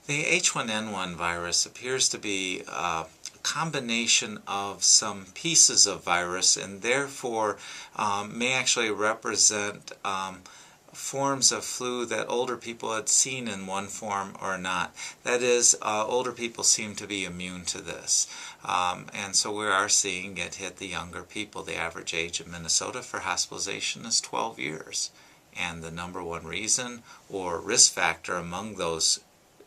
The H1N1 virus appears to be a combination of some pieces of virus and therefore may actually represent forms of flu that older people had seen in one form or not. That is, older people seem to be immune to this. And so we are seeing it hit the younger people. The average age in Minnesota for hospitalization is 12 years. And the number one reason or risk factor among those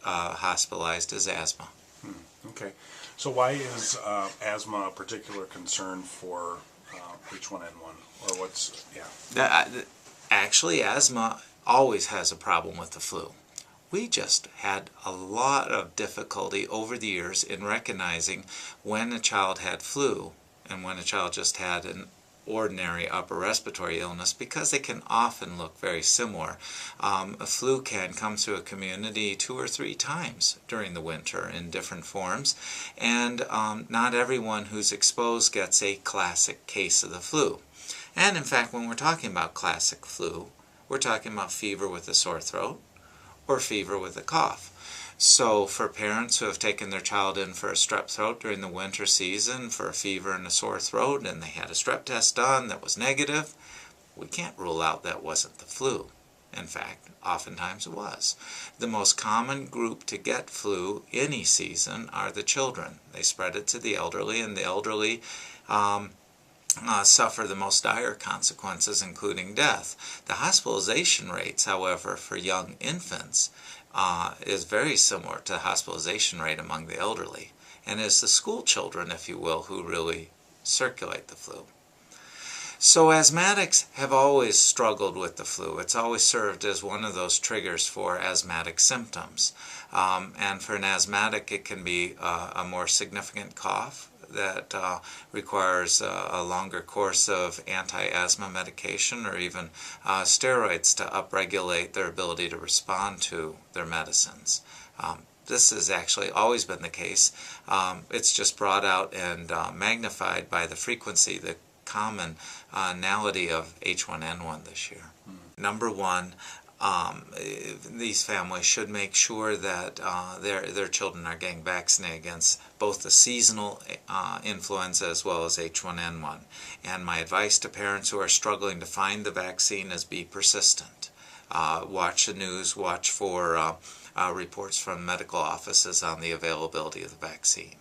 hospitalized is asthma. Okay. So why is asthma a particular concern for H1N1? Or what's, yeah. Actually, asthma always has a problem with the flu. We just had a lot of difficulty over the years in recognizing when a child had flu and when a child just had an ordinary upper respiratory illness, because they can often look very similar. A flu can come through a community 2 or 3 times during the winter in different forms, and not everyone who's exposed gets a classic case of the flu. And in fact, when we're talking about classic flu, we're talking about fever with a sore throat or fever with a cough. So for parents who have taken their child in for a strep throat during the winter season for a fever and a sore throat, and they had a strep test done that was negative, we can't rule out that wasn't the flu. In fact, oftentimes it was. The most common group to get flu any season are the children. They spread it to the elderly, and the elderly suffer the most dire consequences, including death. The hospitalization rates, however, for young infants is very similar to the hospitalization rate among the elderly, and it's the school children, if you will, who really circulate the flu. So asthmatics have always struggled with the flu. It's always served as one of those triggers for asthmatic symptoms. And for an asthmatic, it can be a more significant cough that requires a longer course of anti-asthma medication or even steroids to upregulate their ability to respond to their medicines. This has actually always been the case. It's just brought out and magnified by the frequency, the commonality of H1N1 this year. Number one, these families should make sure that their children are getting vaccinated against both the seasonal influenza as well as H1N1. And my advice to parents who are struggling to find the vaccine is be persistent. Watch the news, watch for reports from medical offices on the availability of the vaccine.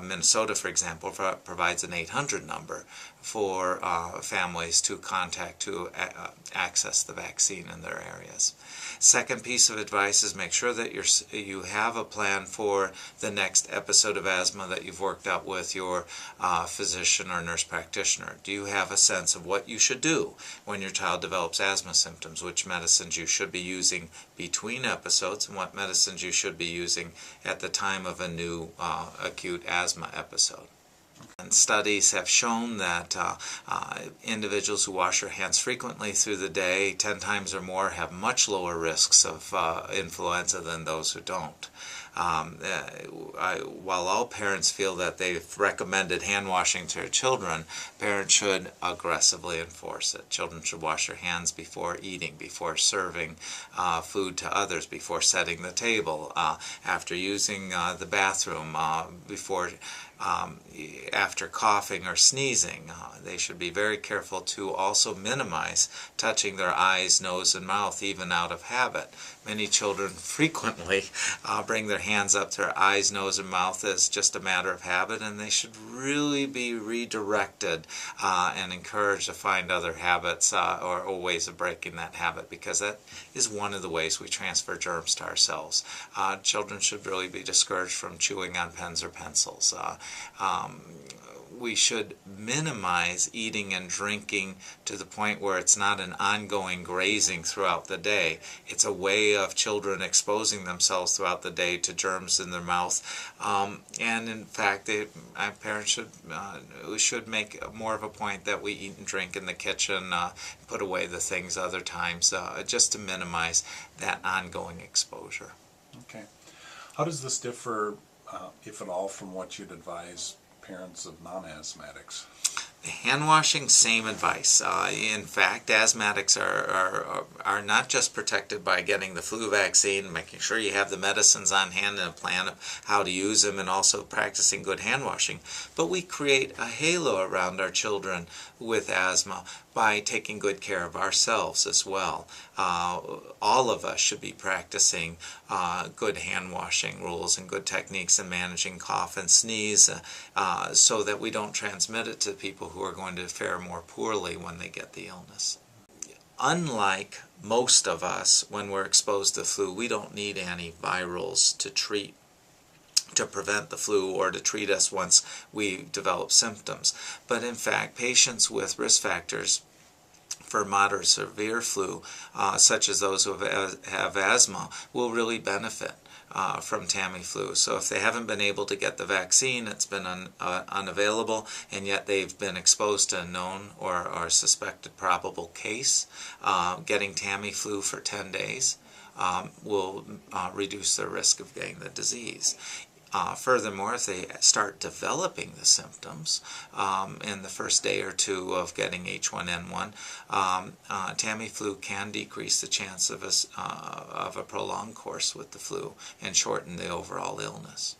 Minnesota, for example, provides an 800 number for families to contact to access the vaccine in their areas. Second piece of advice is make sure that you have a plan for the next episode of asthma that you've worked out with your physician or nurse practitioner. Do you have a sense of what you should do when your child develops asthma symptoms, which medicines you should be using between episodes, and what medicines you should be using at the time of a new acute asthma episode? And studies have shown that individuals who wash their hands frequently through the day, 10 times or more, have much lower risks of influenza than those who don't. While all parents feel that they've recommended hand washing to their children, parents should aggressively enforce it. Children should wash their hands before eating, before serving food to others, before setting the table, after using the bathroom, after coughing or sneezing. They should be very careful to also minimize touching their eyes, nose, and mouth, even out of habit. Many children frequently bring their hands up to their eyes, nose, and mouth as just a matter of habit, and they should really be redirected and encouraged to find other habits or ways of breaking that habit, because that is one of the ways we transfer germs to ourselves. Children should really be discouraged from chewing on pens or pencils. We should minimize eating and drinking to the point where it's not an ongoing grazing throughout the day. It's a way of children exposing themselves throughout the day to germs in their mouth. And in fact, parents should make more of a point that we eat and drink in the kitchen, put away the things other times, just to minimize that ongoing exposure. Okay. How does this differ, if at all, from what you'd advise parents of non-asthmatics? Hand washing, same advice. In fact, asthmatics are not just protected by getting the flu vaccine, making sure you have the medicines on hand and a plan of how to use them, and also practicing good hand washing, but we create a halo around our children with asthma by taking good care of ourselves as well. All of us should be practicing good hand washing rules and good techniques in managing cough and sneeze so that we don't transmit it to people who are going to fare more poorly when they get the illness. Unlike most of us, when we're exposed to flu, we don't need antivirals to prevent the flu or to treat us once we develop symptoms. But in fact, patients with risk factors for moderate severe flu, such as those who have asthma, will really benefit from Tamiflu. So if they haven't been able to get the vaccine, it's been unavailable, and yet they've been exposed to a known or suspected probable case, getting Tamiflu for 10 days will reduce their risk of getting the disease. Furthermore, if they start developing the symptoms in the first day or two of getting H1N1, Tamiflu can decrease the chance of a prolonged course with the flu and shorten the overall illness.